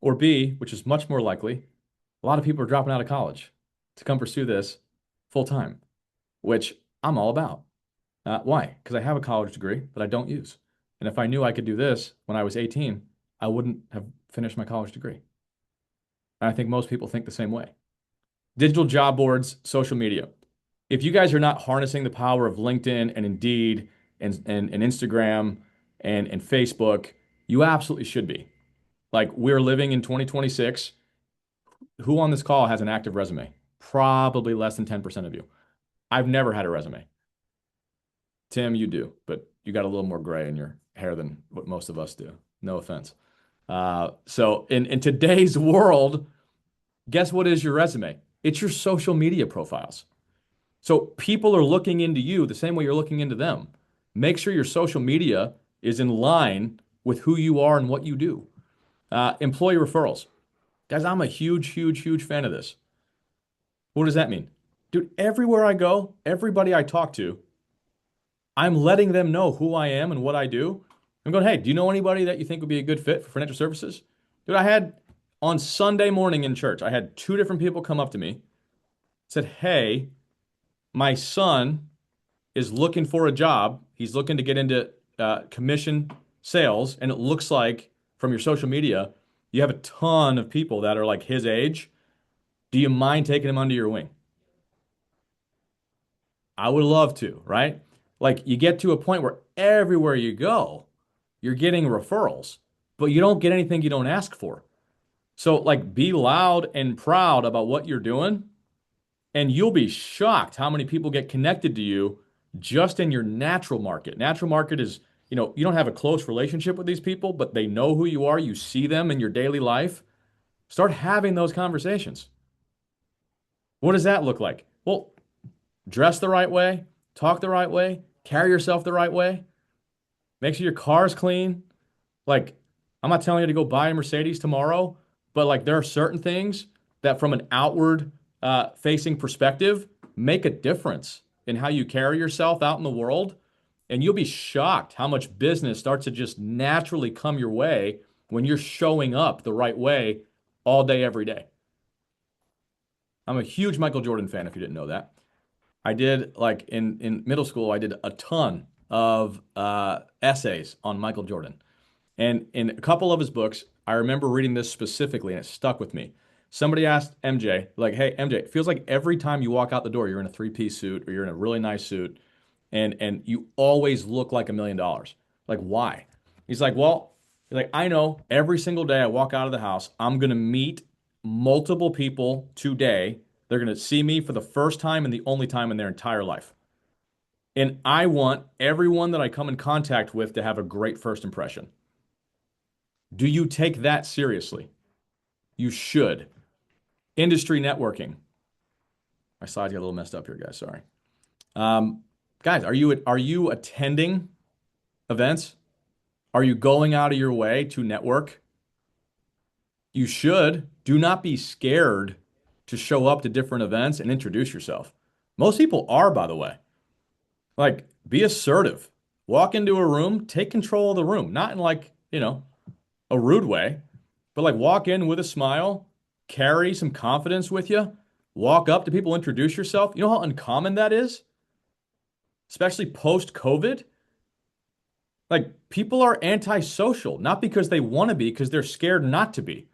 or B, which is much more likely, a lot of people are dropping out of college to come pursue this full time, which I'm all about. Why? Because I have a college degree that I don't use. And if I knew I could do this when I was 18, I wouldn't have finished my college degree. And I think most people think the same way. Digital job boards, social media. If you guys are not harnessing the power of LinkedIn and Indeed and Instagram and Facebook, you absolutely should be. Like we're living in 2026. Who on this call has an active resume? Probably less than 10% of you. I've never had a resume. Tim, you do, but you got a little more gray in your hair than what most of us do. No offense. So in today's world, guess what is your resume? It's your social media profiles. So people are looking into you the same way you're looking into them. Make sure your social media is in line with who you are and what you do. Employee referrals. Guys, I'm a huge, huge, huge fan of this. What does that mean? Dude, everywhere I go, everybody I talk to, I'm letting them know who I am and what I do. I'm going, hey, do you know anybody that you think would be a good fit for financial services? Dude, I had on Sunday morning in church, I had two different people come up to me, said, hey, my son is looking for a job. He's looking to get into commission sales. And it looks like from your social media, you have a ton of people that are like his age. Do you mind taking him under your wing? I would love to, right? Like you get to a point where everywhere you go, you're getting referrals, but you don't get anything you don't ask for. So like be loud and proud about what you're doing, and you'll be shocked how many people get connected to you just in your natural market. Natural market is, you don't have a close relationship with these people, but they know who you are. You see them in your daily life. Start having those conversations. What does that look like? Well, dress the right way, talk the right way, carry yourself the right way, make sure your car's clean. Like, I'm not telling you to go buy a Mercedes tomorrow, but like there are certain things that from an outward facing perspective make a difference in how you carry yourself out in the world. And you'll be shocked how much business starts to just naturally come your way when you're showing up the right way all day, every day. I'm a huge Michael Jordan fan, if you didn't know that. I did like in middle school, I did a ton of essays on Michael Jordan. And in a couple of his books, I remember reading this specifically and it stuck with me. Somebody asked MJ, like, hey, MJ, it feels like every time you walk out the door, you're in a three-piece suit or you're in a really nice suit and you always look like $1 million. Like, why? He's like, well, he's like, I know every single day I walk out of the house, I'm gonna meet multiple people today. They're gonna see me for the first time and the only time in their entire life. And I want everyone that I come in contact with to have a great first impression. Do you take that seriously? You should. Industry networking. My slides got a little messed up here, guys. Sorry. Um, guys, are you attending events? Are you going out of your way to network? You should. Do not be scared to show up to different events and introduce yourself. Most people are, by the way. Like, be assertive. Walk into a room, take control of the room, not in like, a rude way, but like walk in with a smile, carry some confidence with you, walk up to people, introduce yourself. You know how uncommon that is, especially post COVID? Like people are antisocial, not because they want to be, because they're scared not to be.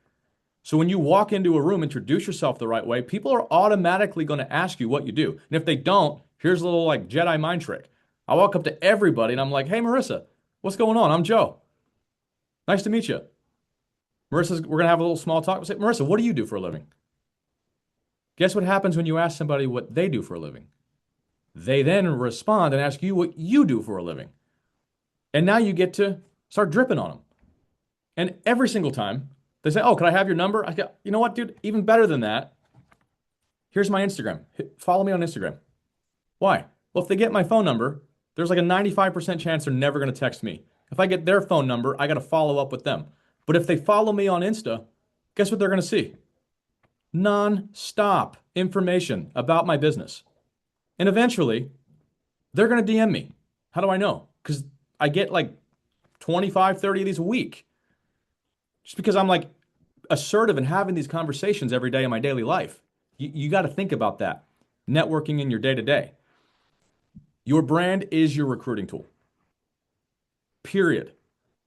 So when you walk into a room, introduce yourself the right way, people are automatically going to ask you what you do. And if they don't, here's a little like Jedi mind trick. I walk up to everybody and I'm like, hey, Marissa, what's going on? I'm Joe. Nice to meet you. We're gonna have a little small talk. Say, Marissa, what do you do for a living? Guess what happens when you ask somebody what they do for a living? They then respond and ask you what you do for a living. And now you get to start dripping on them. And every single time they say, oh, can I have your number? I go, you know what, dude? Even better than that, here's my Instagram. Follow me on Instagram. Why? Well, if they get my phone number, there's like a 95% chance they're never going to text me. If I get their phone number, I got to follow up with them. But if they follow me on Insta, guess what they're going to see? Non-stop information about my business. And eventually, they're going to DM me. How do I know? Because I get like 25, 30 of these a week. Just because I'm like assertive and having these conversations every day in my daily life. You got to think about that. Networking in your day to day. Your brand is your recruiting tool. Period.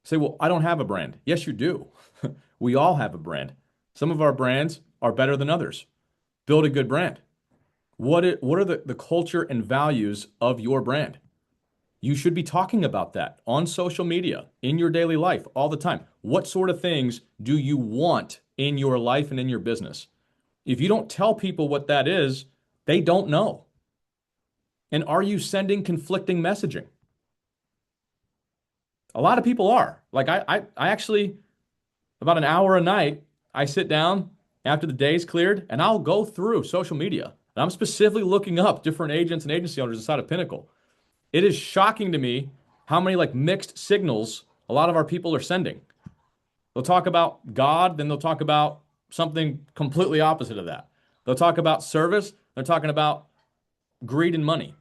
Say, well, I don't have a brand. Yes, you do. We all have a brand. Some of our brands are better than others. Build a good brand. What are the culture and values of your brand? You should be talking about that on social media, in your daily life, all the time. What sort of things do you want in your life and in your business? If you don't tell people what that is, they don't know. And are you sending conflicting messaging? A lot of people are. Like I actually, about an hour a night, I sit down after the day's cleared and I'll go through social media. And I'm specifically looking up different agents and agency owners inside of Pinnacle. It is shocking to me how many like mixed signals a lot of our people are sending. They'll talk about God, then they'll talk about something completely opposite of that. They'll talk about service, they're talking about greed and money.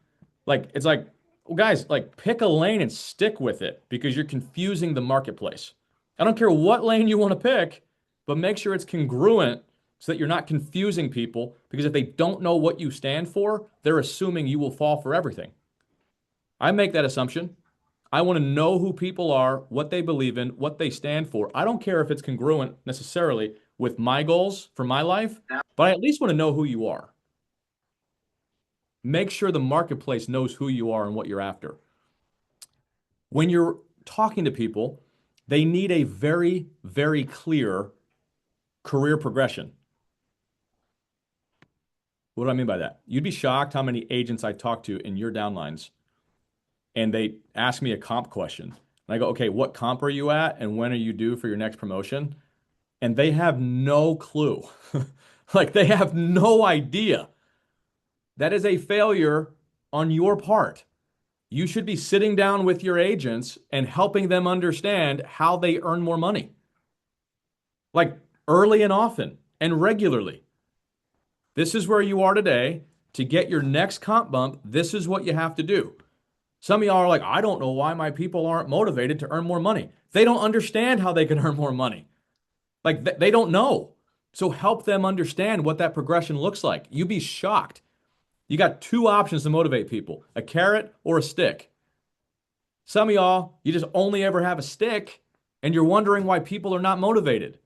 Like it's like, well, guys, like pick a lane and stick with it because you're confusing the marketplace. I don't care what lane you want to pick, but make sure it's congruent so that you're not confusing people because if they don't know what you stand for, they're assuming you will fall for everything. I make that assumption. I want to know who people are, what they believe in, what they stand for. I don't care if it's congruent necessarily with my goals for my life, but I at least want to know who you are. Make sure the marketplace knows who you are and what you're after. When you're talking to people, they need a very, very clear career progression. What do I mean by that? You'd be shocked how many agents I talk to in your downlines, and they ask me a comp question. And I go, okay, what comp are you at and when are you due for your next promotion? And they have no clue. Like they have no idea. That is a failure on your part. You should be sitting down with your agents and helping them understand how they earn more money, like early and often and regularly. This is where you are today. To get your next comp bump, this is what you have to do. Some of y'all are like, I don't know why my people aren't motivated to earn more money. They don't understand how they can earn more money. Like they don't know. So help them understand what that progression looks like. You'd be shocked. You got two options to motivate people, a carrot or a stick. Some of y'all, you just only ever have a stick and you're wondering why people are not motivated.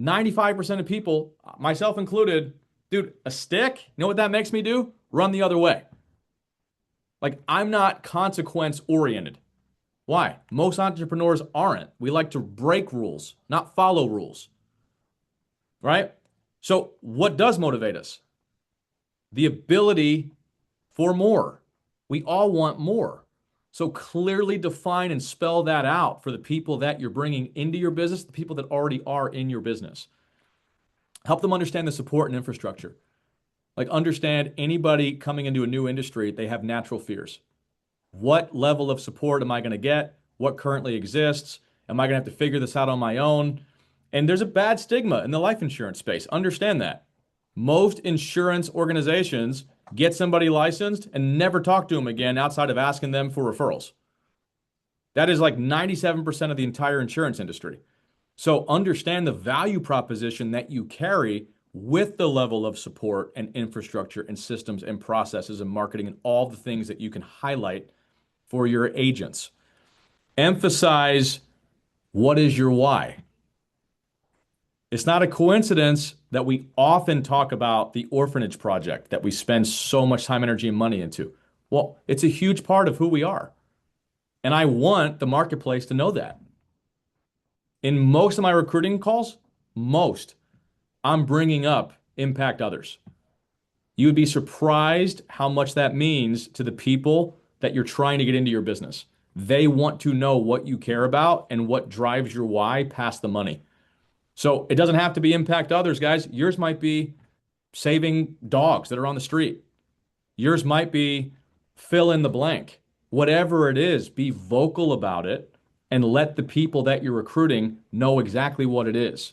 95% of people, myself included, dude, a stick, you know what that makes me do? Run the other way. Like I'm not consequence oriented. Why? Most entrepreneurs aren't. We like to break rules, not follow rules, right? So, what does motivate us? The ability for more. We all want more. So, clearly define and spell that out for the people that you're bringing into your business, the people that already are in your business. Help them understand the support and infrastructure. Like, understand anybody coming into a new industry, they have natural fears. What level of support am I going to get? What currently exists? Am I going to have to figure this out on my own? And there's a bad stigma in the life insurance space. Understand that. Most insurance organizations get somebody licensed and never talk to them again outside of asking them for referrals. That is like 97% of the entire insurance industry. So understand the value proposition that you carry with the level of support and infrastructure and systems and processes and marketing and all the things that you can highlight for your agents. Emphasize what is your why. It's not a coincidence that we often talk about the orphanage project that we spend so much time, energy, and money into. Well, it's a huge part of who we are. And I want the marketplace to know that. In most of my recruiting calls, I'm bringing up impact others. You would be surprised how much that means to the people that you're trying to get into your business. They want to know what you care about and what drives your why past the money. So it doesn't have to be impact others, guys. Yours might be saving dogs that are on the street. Yours might be fill in the blank. Whatever it is, be vocal about it and let the people that you're recruiting know exactly what it is.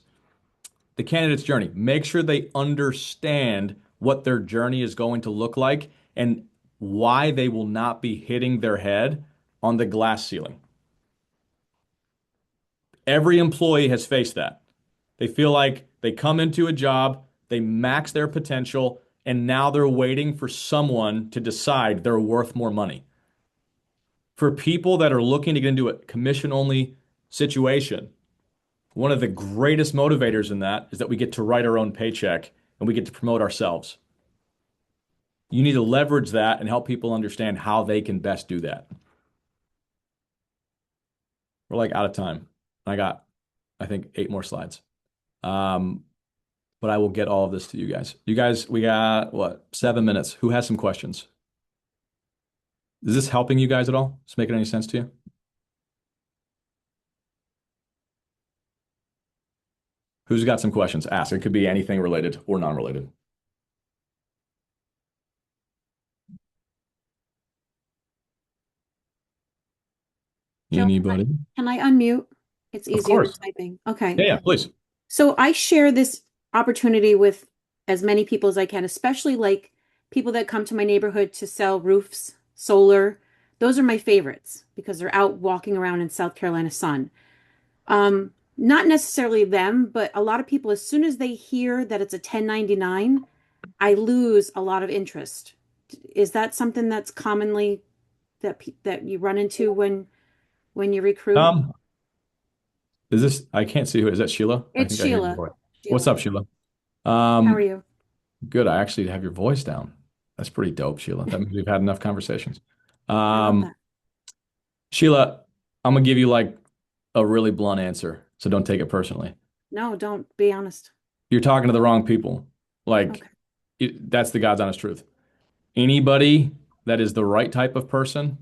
The candidate's journey. Make sure they understand what their journey is going to look like and why they will not be hitting their head on the glass ceiling. Every employee has faced that. They feel like they come into a job, they max their potential, and now they're waiting for someone to decide they're worth more money. For people that are looking to get into a commission only situation, one of the greatest motivators in that is that we get to write our own paycheck and we get to promote ourselves. You need to leverage that and help people understand how they can best do that. We're like out of time. I got, I think, 8 more slides. Um, but I will get all of this to you guys. You guys, we got what, 7 minutes. Who has some questions? Is this helping you guys at all? Is it making any sense to you? Who's got some questions? Ask. It could be anything related or non-related. Joe, Anybody? can I unmute? It's Of easier than course. typing. Okay. Yeah, yeah, please. So I share this opportunity with as many people as I can, especially like people that come to my neighborhood to sell roofs, solar. Those are my favorites because they're out walking around in South Carolina sun. Not necessarily them, but a lot of people, as soon as they hear that it's a 1099, I lose a lot of interest. Is that something that's commonly that you run into when you recruit? Um, is this, I can't see who, is that Sheila? I It's think I hear your Sheila. voice. What's Sheila, up, Sheila? how are Um, you? good. I actually have your voice down. That's pretty dope, Sheila. That means we've had enough conversations. I love Um, that. Sheila, I'm gonna give you like a really blunt answer, so don't take it personally. No, don't be honest. You're talking to the wrong people. Like, Okay. that's the God's honest truth. Anybody that is the right type of person,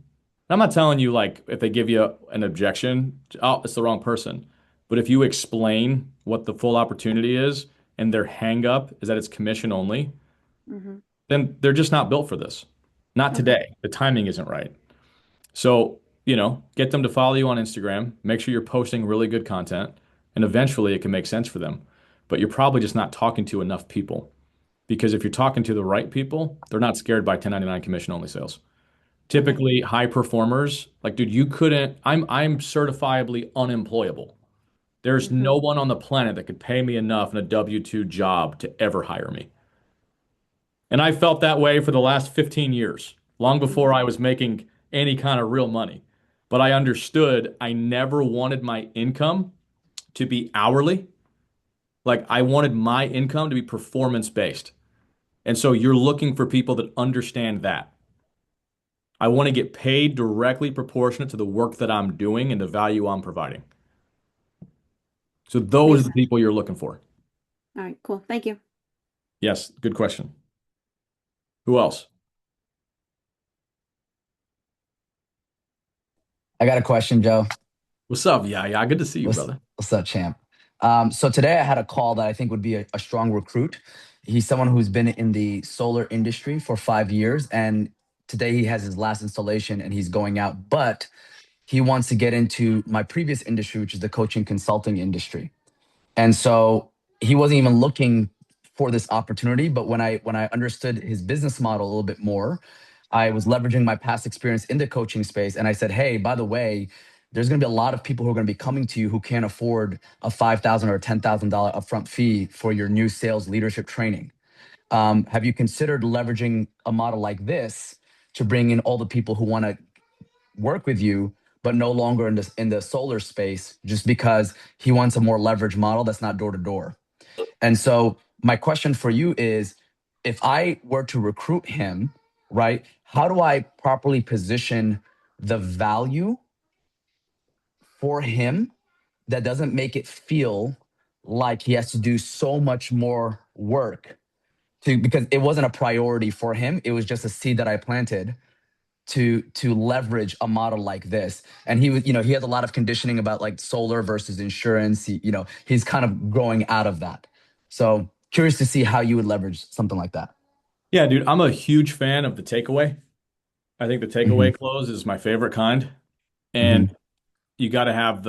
I'm not telling you like if they give you an objection, oh, it's the wrong person. But if you explain what the full opportunity is and their hang up is that it's commission only, Hmm. then they're just not built for this. Not Okay. today. The timing isn't right. So, get them to follow you on Instagram, make sure you're posting really good content, and eventually it can make sense for them. But you're probably just not talking to enough people because if you're talking to the right people, they're not scared by 1099 commission only sales. Okay. Typically, high performers, like, dude, you couldn't, I'm certifiably unemployable. There's Hmm. no one on the planet that could pay me enough in a W-2 job to ever hire me. And I felt that way for the last 15 years, long before Hmm. I was making any kind of real money. But I understood I never wanted my income to be hourly. Like I wanted my income to be performance based. And so you're looking for people that understand that. I want to get paid directly proportionate to the work that I'm doing and the value I'm providing. So those are Makes the sense. people you're looking for. All right, cool. Thank you. Yes, good question. Who else? I got a question, Joe. What's up? Yeah, yeah, good to see you, brother. What's up, champ? So today I had a call that I think would be a strong recruit. He's someone who's been in the solar industry for 5 years, and today he has his last installation and he's going out. But he wants to get into my previous industry, which is the coaching consulting industry. And so he wasn't even looking for this opportunity, but when I understood his business model a little bit more, I was leveraging my past experience in the coaching space, and I said, hey, by the way, there's going to be a lot of people who are going to be coming to you who can't afford a $5,000 or $10,000 upfront fee for your new sales leadership training. Have you considered leveraging a model like this to bring in all the people who want to work with you, but no longer in the solar space, just because he wants a more leverage model that's not door to door? And so my question for you is, if I were to recruit him, right, how do I properly position the value for him that doesn't make it feel like he has to do so much more work to, because it wasn't a priority for him. It was just a seed that I planted to leverage a model like this. And he was, he has a lot of conditioning about like solar versus insurance. He's kind of growing out of that. So curious to see how you would leverage something like that. Yeah, dude, I'm a huge fan of the takeaway. I think the Hmm. takeaway close is my favorite kind. And Hmm. you got to have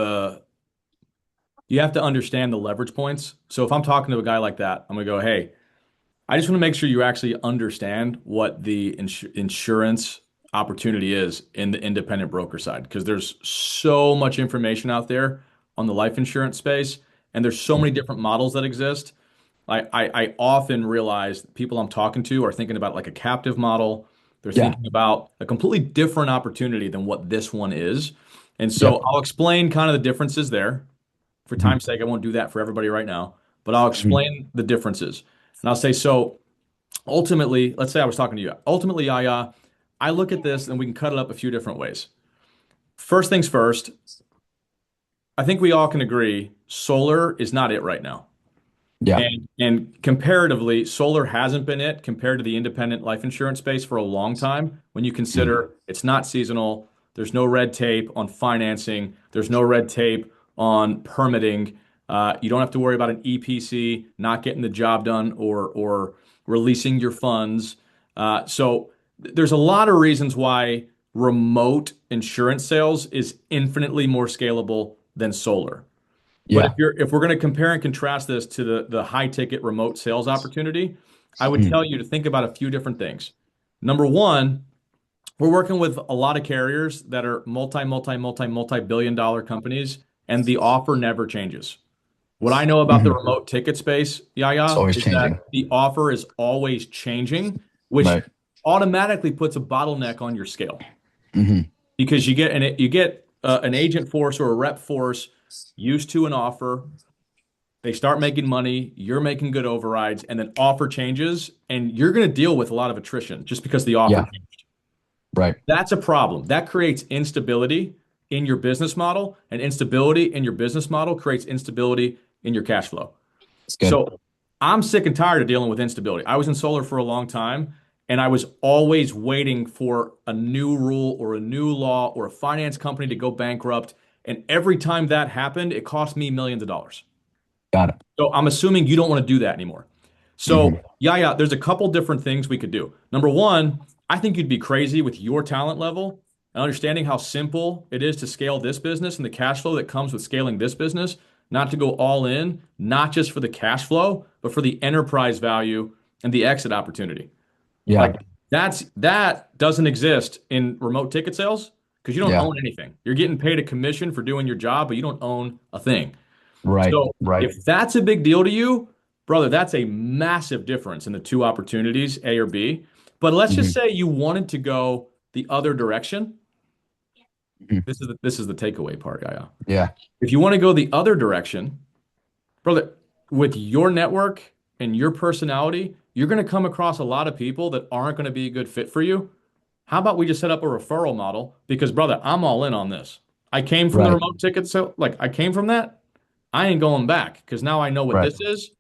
you have to understand the leverage points. So if I'm talking to a guy like that, I'm gonna go, hey, I just want to make sure you actually understand what the insurance opportunity is in the independent broker side, because there's so much information out there on the life insurance space, and there's so many different models that exist. I often realize people I'm talking to are thinking about like a captive model. They're Yeah. thinking about a completely different opportunity than what this one is. And so Yep. I'll explain kind of the differences there. For Hmm. time's sake, I won't do that for everybody right now, but I'll Hmm. explain the differences. And I'll say, so ultimately, let's say I was talking to you. Ultimately, Yaya, I look at this and we can cut it up a few different ways. First things first, I think we all can agree solar is not it right now. Yeah. And comparatively, solar hasn't been it compared to the independent life insurance space for a long time. When you Hmm. consider it's not seasonal, there's no red tape on financing, there's no red tape on permitting. You don't have to worry about an EPC not getting the job done or releasing your funds. There's a lot of reasons why remote insurance sales is infinitely more scalable than solar. But Yeah. if we're going to compare and contrast this to the high ticket remote sales opportunity, I would Hmm. tell you to think about a few different things. Number one, we're working with a lot of carriers that are multi-billion dollar companies, and the offer never changes. What I know about the Hmm. remote ticket space, It's Yaya, always is changing. that the offer is always changing, which Right. automatically puts a bottleneck on your scale Hmm. because you get an agent force or a rep force used to an offer. They start making money, you're making good overrides, and then offer changes, and you're going to deal with a lot of attrition just because the offer Yeah. changed. Right. That's a problem. That creates instability in your business model, and instability in your business model creates instability in your cash flow. It's good. So I'm sick and tired of dealing with instability. I was in solar for a long time, and I was always waiting for a new rule or a new law or a finance company to go bankrupt. And every time that happened, it cost me millions of dollars. Got it. So I'm assuming you don't want to do that anymore. Hmm. So yeah, there's a couple different things we could do. Number one, I think you'd be crazy with your talent level and understanding how simple it is to scale this business and the cash flow that comes with scaling this business, not to go all in, not just for the cash flow, but for the enterprise value and the exit opportunity. Yeah. Like that doesn't exist in remote ticket sales because you don't Yeah. own anything. You're getting paid a commission for doing your job, but you don't own a thing. Right. So Right. if that's a big deal to you, brother, that's a massive difference in the two opportunities, A or B. But let's just Hmm. say you wanted to go the other direction. Hmm. This is the takeaway part, yeah. Yeah. If you want to go the other direction, brother, with your network and your personality, you're going to come across a lot of people that aren't going to be a good fit for you. How about we just set up a referral model? Because, brother, I'm all in on this. I came from the Right. remote ticket, so like I came from that. I ain't going back because now I know what Right. this is.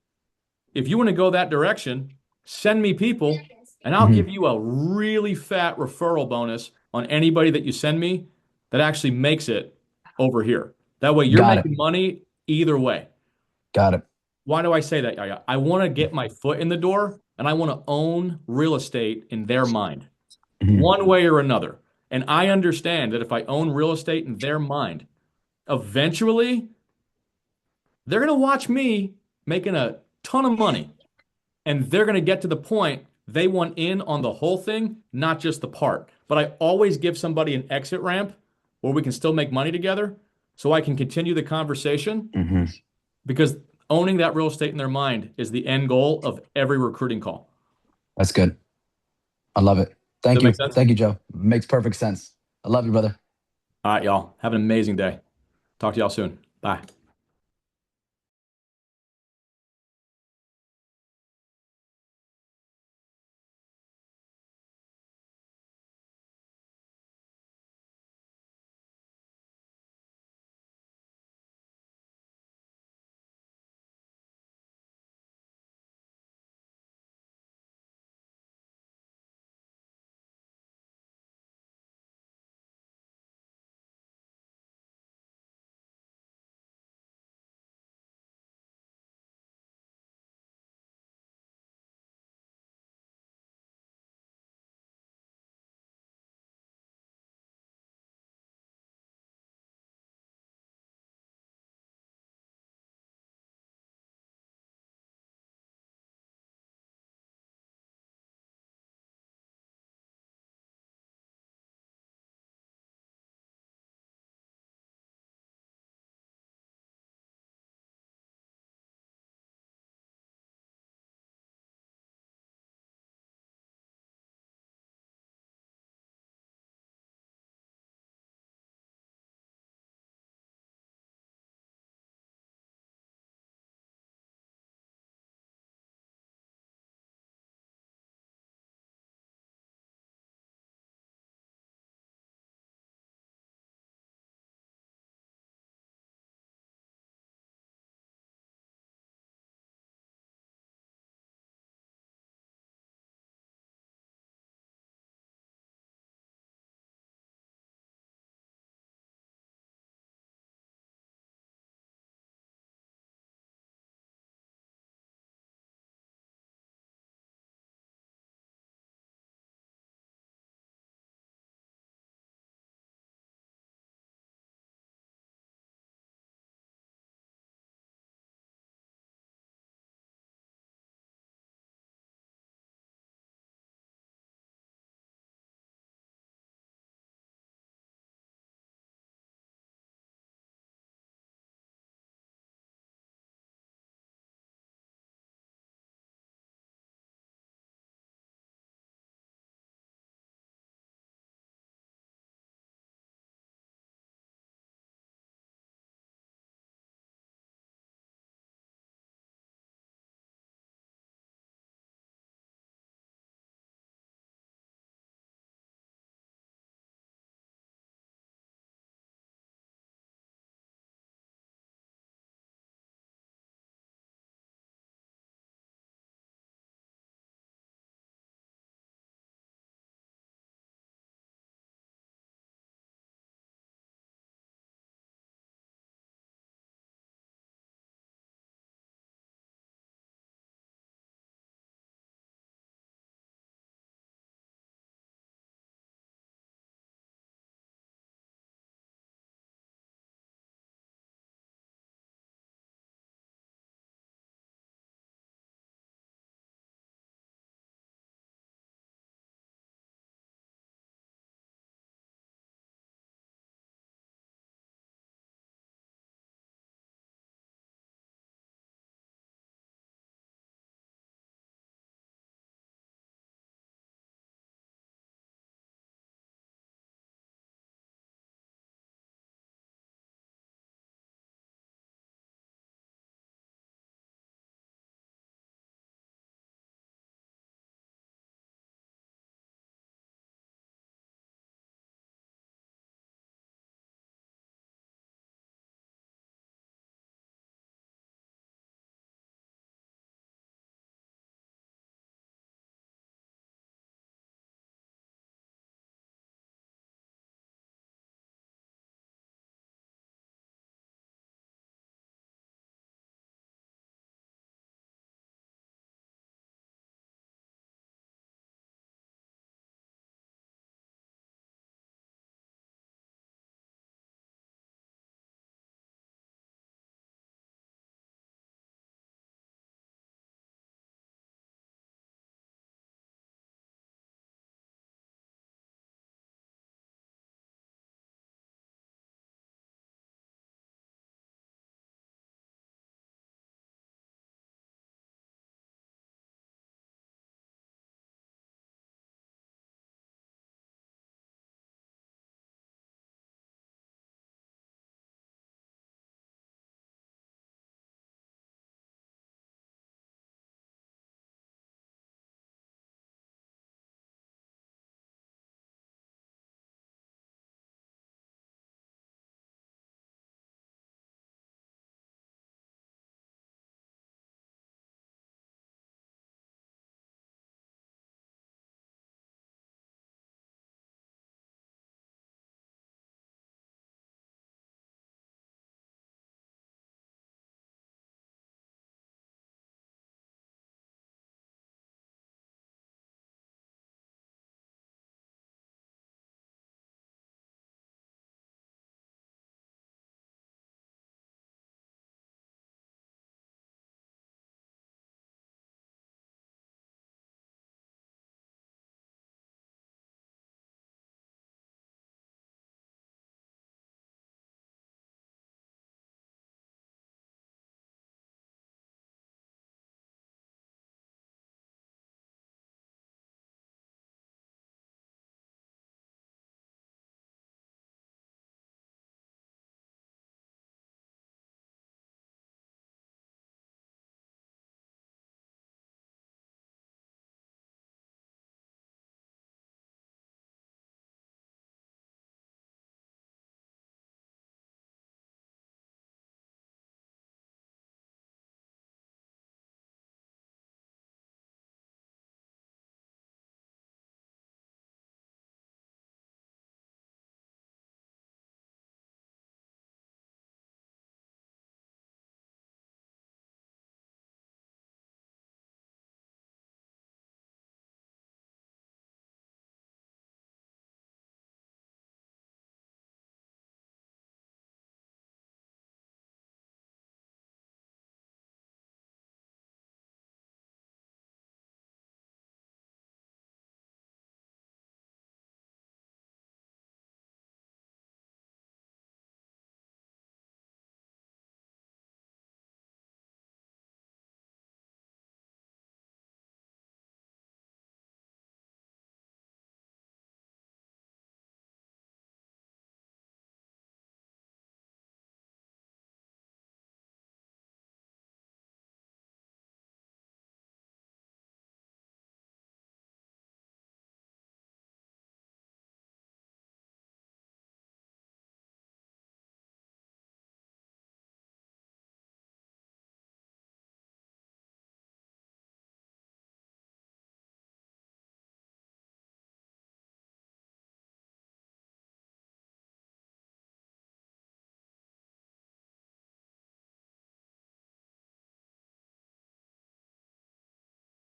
If you want to go that direction, send me people and I'll Hmm. give you a really fat referral bonus on anybody that you send me that actually makes it over here. That way you're Got it. making money either way. Got it. Why do I say that, Yaya? I want to get my foot in the door and I want to own real estate in their mind, Hmm. one way or another. And I understand that if I own real estate in their mind, eventually they're going to watch me making a ton of money and they're going to get to the point they want in on the whole thing, not just the part. But I always give somebody an exit ramp where we can still make money together so I can continue the conversation Hmm. because owning that real estate in their mind is the end goal of every recruiting call. That's good. I love it. Does Thank that make you. sense? Thank you, Joe. Makes perfect sense. I love you, brother. All right, y'all. Have an amazing day. Talk to y'all soon. Bye.